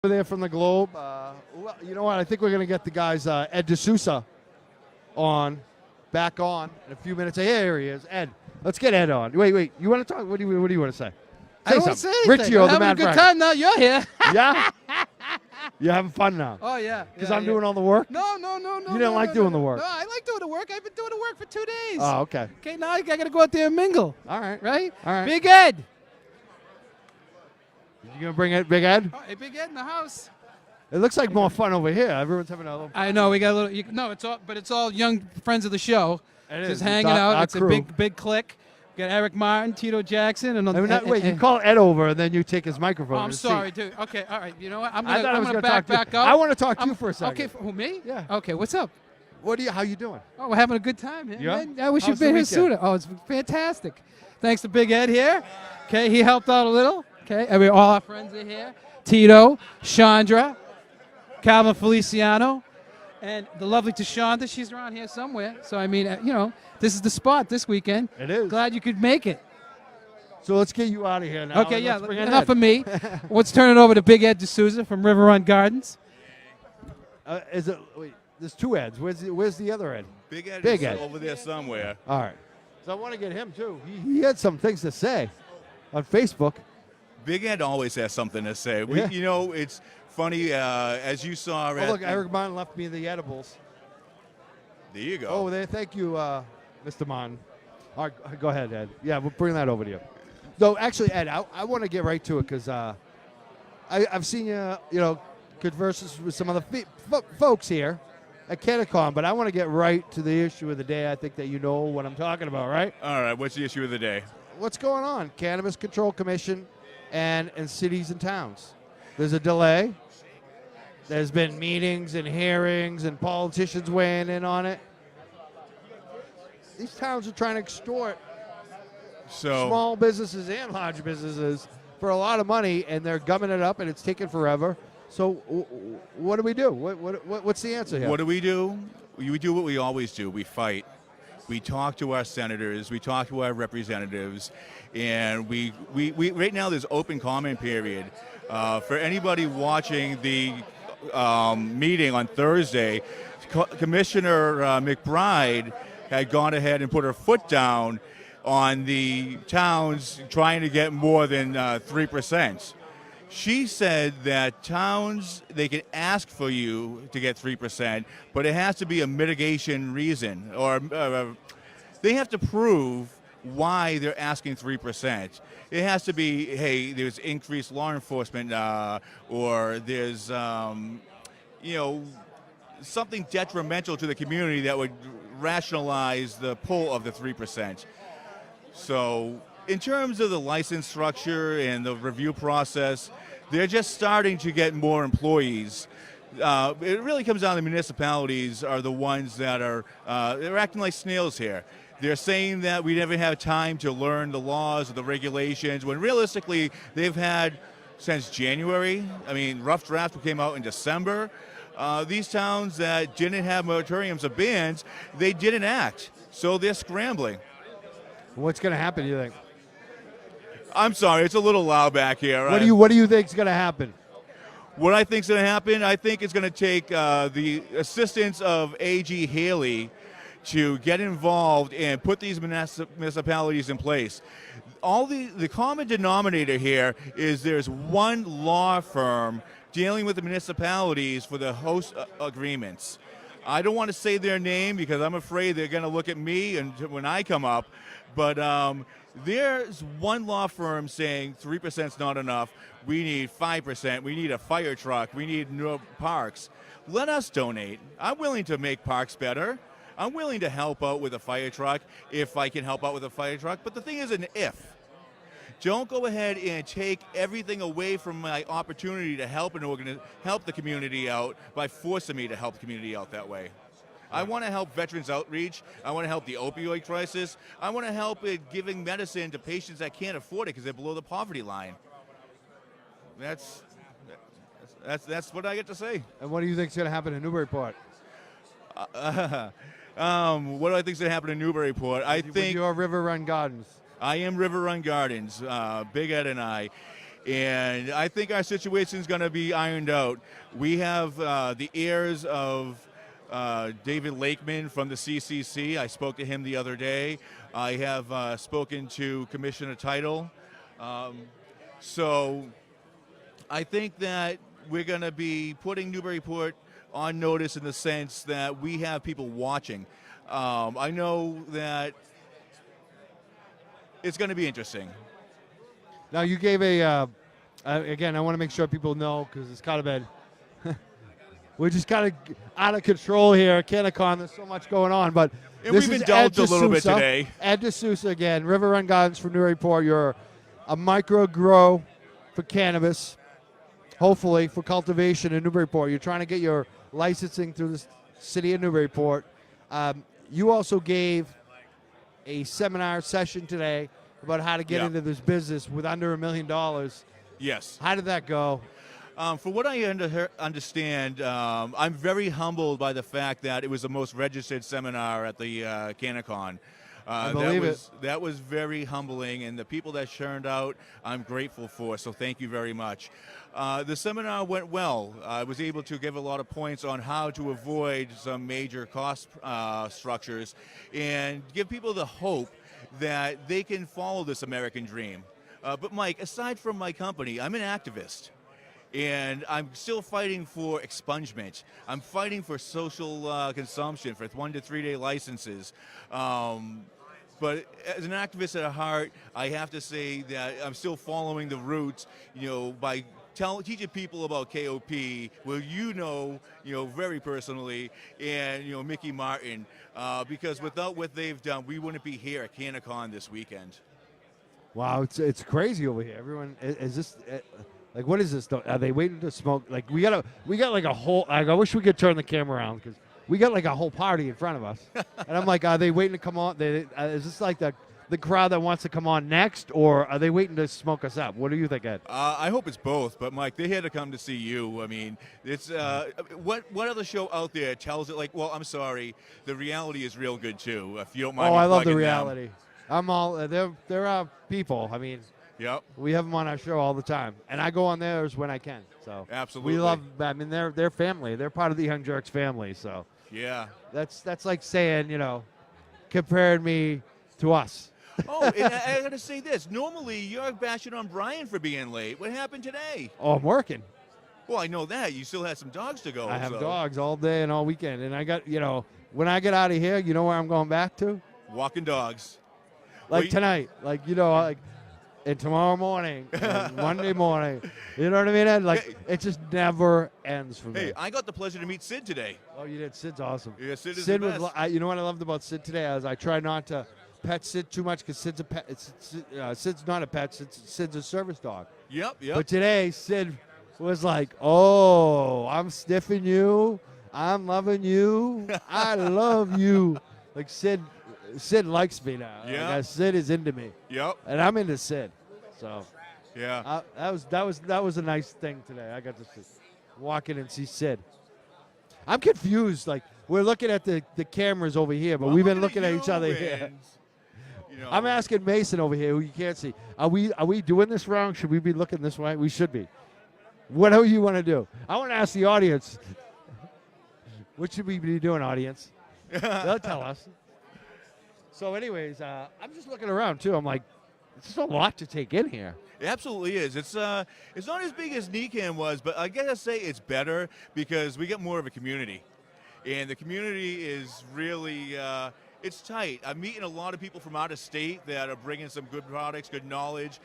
There from the Globe. Well, you know what? I think we're going to get the guys Ed D'Souza back on in a few minutes. Hey, here he is. Ed, let's get Ed on. Wait. You want to talk? What do you want to say? I don't want to say anything. Riccio, I'm the having Mad a good Frank. time now. You're here. Yeah? You're having fun now? Oh, yeah. Because I'm doing all the work? No. You didn't like doing the work? No, I like doing the work. I've been doing the work for 2 days. Oh, okay. Okay, now I got to go out there and mingle. All right. Right? All right. Big Ed. You going to bring Big Ed? Oh, hey, Big Ed in the house. It looks like more fun over here. Everyone's having a little. I know. We got a little. No, it's all young friends of the show. It Just is. hanging It's out. It's crew. a big clique. We got Eric Martin, Tito Jackson, and Wait, you call Ed over and then you take his microphone. Oh, I'm and sorry, dude. Okay, all right. You know what? I'm I thought I was gonna gonna talk to you. back up. I want to talk to you for a second. Okay, who, me? Yeah. Okay, what's up? How you doing? Oh, we're having a good time here. Yeah? Man. I wish How's you'd been the here weekend? sooner. Oh, it's fantastic. Thanks to Big Ed here. Okay, he helped out a little. Okay, and all our friends are here. Tito, Chandra, Calvin Feliciano, and the lovely Tashonda. She's around here somewhere. So, I mean, this is the spot this weekend. It is. Glad you could make it. So let's get you out of here now. Okay, yeah, Let's bring in enough Ed. of me. Let's turn it over to Big Ed D'Souza from River Run Gardens. Wait, there's two Eds. Where's the other Ed? Big Ed Big is Ed. over there somewhere. All right. So I want to get him too. He had some things to say on Facebook. Big Ed always has something to say. Yeah. It's funny, as you saw. Oh, look, Eric Martin left me the edibles. There you go. Oh, there. Thank you, Mr. Martin. All right, go ahead, Ed. Yeah, we'll bring that over to you. No, actually, Ed, I want to get right to it because I've seen you, converses with some other folks here at Canacon, but I want to get right to the issue of the day. I think that you know what I'm talking about, right? All right, what's the issue of the day? What's going on? Cannabis Control Commission and cities and towns. There's a delay. There's been meetings and hearings and politicians weighing in on it. These towns are trying to extort small businesses and large businesses for a lot of money, and they're gumming it up, and it's taking forever. So what do we do? What's the answer here? What do? We do what we always do. We fight. We talk to our senators. We talk to our representatives. And we right now there's open comment period. For anybody watching the meeting on Thursday, Commissioner McBride had gone ahead and put her foot down on the towns trying to get more than 3%. She said that towns, they can ask for you to get 3%, but it has to be a mitigation reason, or they have to prove why they're asking 3%. It has to be, hey, there's increased law enforcement, or there's, something detrimental to the community that would rationalize the pull of the 3%. So in terms of the license structure and the review process, they're just starting to get more employees. It really comes down to municipalities are the ones that are they're acting like snails here. They're saying that we never have time to learn the laws or the regulations, when realistically they've had since January. I mean, rough draft came out in December. These towns that didn't have moratoriums or bans, they didn't act. So they're scrambling. What's going to happen, you think? I'm sorry, it's a little loud back here. What do you think is going to happen? What I think is going to happen, I think it's going to take the assistance of A.G. Haley to get involved and put these municipalities in place. All the common denominator here is there's one law firm dealing with the municipalities for the host agreements. I don't want to say their name because I'm afraid they're going to look at me and when I come up, but there's one law firm saying 3% is not enough. We need 5%. We need a fire truck. We need no parks. Let us donate. I'm willing to make parks better. I'm willing to help out with a fire truck if I can help out with a fire truck. But the thing is an if. Don't go ahead and take everything away from my opportunity to help help the community out by forcing me to help the community out that way. I want to help veterans outreach. I want to help the opioid crisis. I want to help it giving medicine to patients that can't afford it because they're below the poverty line. That's what I get to say. And what do you think is going to happen in Newburyport? What do I think is going to happen in Newburyport? I think your River Run Gardens. I am River Run Gardens, Big Ed and I. And I think our situation is going to be ironed out. We have the heirs of David Lakeman from the CCC. I spoke to him the other day. I have spoken to Commissioner Title. So I think that we're going to be putting Newburyport on notice in the sense that we have people watching. I know that it's going to be interesting. Now, you gave again, I want to make sure people know, because it's kind of been, we're just kind of out of control here at CannaCon. There's so much going on. But And this we've is indulged Ed a little bit D'Souza. today. Ed D'Souza again, River Run Gardens from Newburyport. You're a micro grow for cannabis, hopefully for cultivation in Newburyport. You're trying to get your licensing through the city of Newburyport. You also gave a seminar session today about how to get into this business with under $1 million. Yes. How did that go? For what I understand, I'm very humbled by the fact that it was the most registered seminar at the CannaCon. I believe it. That was very humbling, and the people that turned out, I'm grateful for, so thank you very much. The seminar went well. I was able to give a lot of points on how to avoid some major cost structures and give people the hope that they can follow this American dream. But Mike, aside from my company, I'm an activist. And I'm still fighting for expungement. I'm fighting for social consumption, for 1 to 3 day licenses. But as an activist at heart, I have to say that I'm still following the roots, by teaching people about KOP, well, very personally, and, Mickey Martin, because without what they've done, we wouldn't be here at CannaCon this weekend. Wow, it's crazy over here. Everyone, is this... Like, what is this? Are they waiting to smoke? Like, we got like a whole. Like, I wish we could turn the camera around, because we got like a whole party in front of us. And I'm like, are they waiting to come on? Is this like the crowd that wants to come on next, or are they waiting to smoke us up? What do you think, Ed? I hope it's both. But Mike, they're here to come to see you. I mean, it's what other show out there tells it like? Well, I'm sorry, the reality is real good too. If you don't mind. Oh, me I love the plugging reality. them. I'm all. There are people. I mean. Yep. We have them on our show all the time, and I go on theirs when I can. So absolutely, we love. I mean, they're family. They're part of the Young Jurks family. So yeah, that's like saying, compared me to us. Oh, and I got to say this. Normally, you're bashing on Brian for being late. What happened today? Oh, I'm working. Well, I know that. You still had some dogs to go. I have dogs all day and all weekend, and I got when I get out of here, you know where I'm going back to? Walking dogs. Like tonight, and tomorrow morning, and Monday morning. You know what I mean, Ed? Like, it just never ends for me. Hey, I got the pleasure to meet Sid today. Oh, you did? Sid's awesome. Yeah, Sid is the best. You know what I loved about Sid today? I try not to pet Sid too much, because Sid's a pet. Sid's not a pet. Sid's a service dog. Yep. But today, Sid was like, oh, I'm sniffing you. I'm loving you. I love you. Like, Sid likes me now. Yeah. Like, Sid is into me. Yep. And I'm into Sid. So yeah, that was a nice thing today. I got to walk in and see Sid. I'm confused. Like, we're looking at the cameras over here, but we've been looking at each other here. I'm asking Mason over here, who you can't see. Are we doing this wrong? Should we be looking this way? We should be. Whatever you want to do. I want to ask the audience. What should we be doing, audience? They'll tell us. So, anyways, I'm just looking around too. I'm like, it's a lot to take in here. It absolutely is. It's not as big as NECAN was, but I gotta say it's better because we get more of a community, and the community is really it's tight. I'm meeting a lot of people from out of state that are bringing some good products, good knowledge.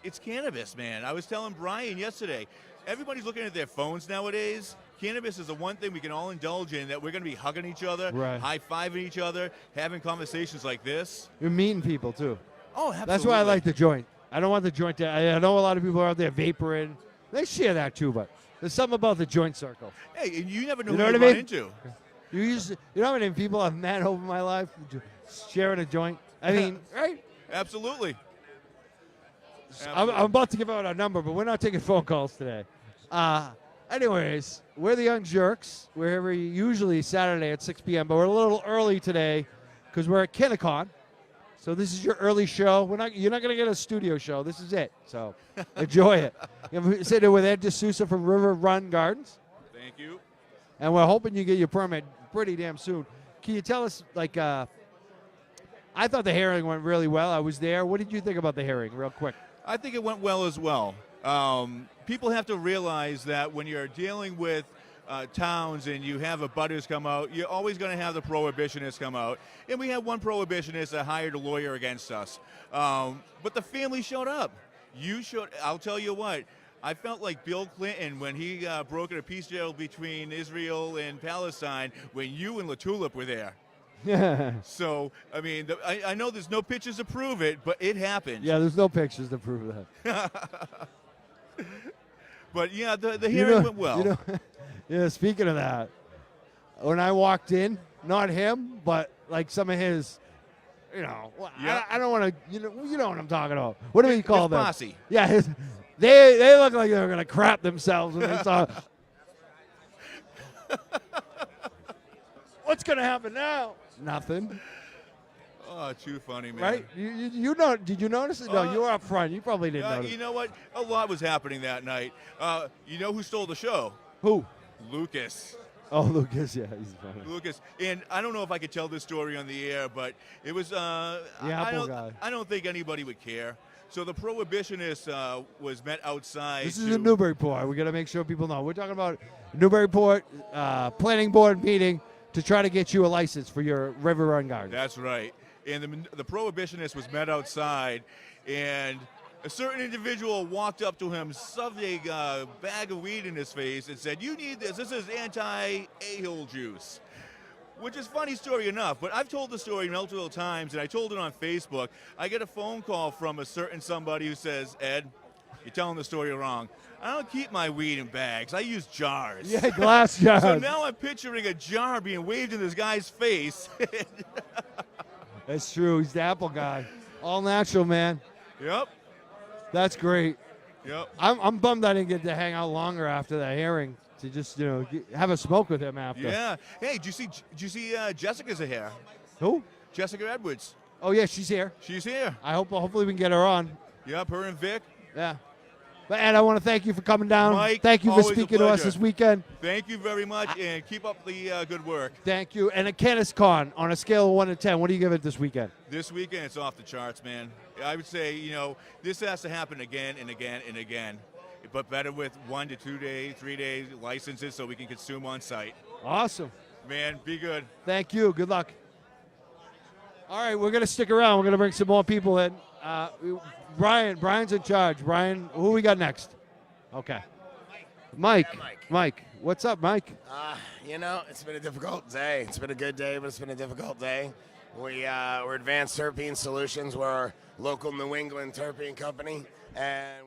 It's cannabis, man. I was telling Brian yesterday, everybody's looking at their phones nowadays. Cannabis is the one thing we can all indulge in, that we're going to be hugging each other, right, high-fiving each other, having conversations like this. You're meeting people, too. Oh, absolutely. That's why I like the joint. I don't want the joint to... I know a lot of people are out there vaporing. They share that, too, but there's something about the joint circle. Hey, and you never know you know who what you I run mean? into. You know how many people I've met over my life sharing a joint? I mean, right? Absolutely. I'm about to give out our number, but we're not taking phone calls today. Anyways, we're the Young Jurks. We're usually Saturday at 6 p.m., but we're a little early today because we're at CannaCon. So this is your early show. You're not going to get a studio show. This is it. So enjoy it. You're sitting with Ed D'Souza from River Run Gardens. Thank you. And we're hoping you get your permit pretty damn soon. Can you tell us, like, I thought the hearing went really well. I was there. What did you think about the hearing, real quick? I think it went well as well. People have to realize that when you're dealing with towns and you have abutters come out, you're always going to have the prohibitionists come out. And we had one prohibitionist that hired a lawyer against us. But the family showed up. I'll tell you what, I felt like Bill Clinton when he brokered a peace deal between Israel and Palestine when you and LaTulip were there. So, I mean, I know there's no pictures to prove it, but it happened. Yeah, there's no pictures to prove that. But, yeah, the hearing went well. Yeah, speaking of that, when I walked in, not him, but like some of his, I don't want to, you know what I'm talking about. What do we call his them? Posse. Yeah, they look like they were going to crap themselves when they saw. What's going to happen now? Nothing. Oh, too funny, man. Right? Did you notice it? No, you were up front. You probably didn't notice. You know what? A lot was happening that night. You know who stole the show? Who? Lucas. Oh, Lucas, yeah, he's funny. Lucas. And I don't know if I could tell this story on the air, but it was, the Apple guy. I don't think anybody would care. So the prohibitionist was met outside. This is in Newburyport. We got to make sure people know. We're talking about Newburyport planning board meeting to try to get you a license for your River Run Garden. That's right. And the prohibitionist was met outside, and a certain individual walked up to him, shoved a bag of weed in his face, and said, "You need this. This is anti-a-hole juice." Which is funny story enough, but I've told the story multiple times, and I told it on Facebook. I get a phone call from a certain somebody who says, "Ed, you're telling the story wrong. I don't keep my weed in bags. I use jars." Yeah, glass jars. So now I'm picturing a jar being waved in this guy's face. That's true. He's the Apple guy. All natural, man. Yep. That's great. Yep. I'm bummed I didn't get to hang out longer after that hearing to just have a smoke with him after. Yeah. Hey, did you see Jessica's here? Who? Jessica Edwards. Oh yeah, she's here. She's here. Hopefully we can get her on. Yep, her and Vic. Yeah. But Ed, I want to thank you for coming down. Mike, thank you for always a speaking to us pleasure. this weekend. Thank you very much, and keep up the good work. Thank you. And a CannisCon on a scale of 1 to 10, what do you give it this weekend? This weekend, it's off the charts, man. I would say, this has to happen again and again and again, but better with 1 to 2 days, 3 days licenses so we can consume on site. Awesome. Man, be good. Thank you. Good luck. All right, we're going to stick around. We're going to bring some more people in. Brian's in charge. Brian, who we got next? Okay. Mike. Yeah, Mike. Mike. What's up, Mike? It's been a difficult day. It's been a good day, but it's been a difficult day. We're Advanced Terpene Solutions. We're a local New England terpene company, and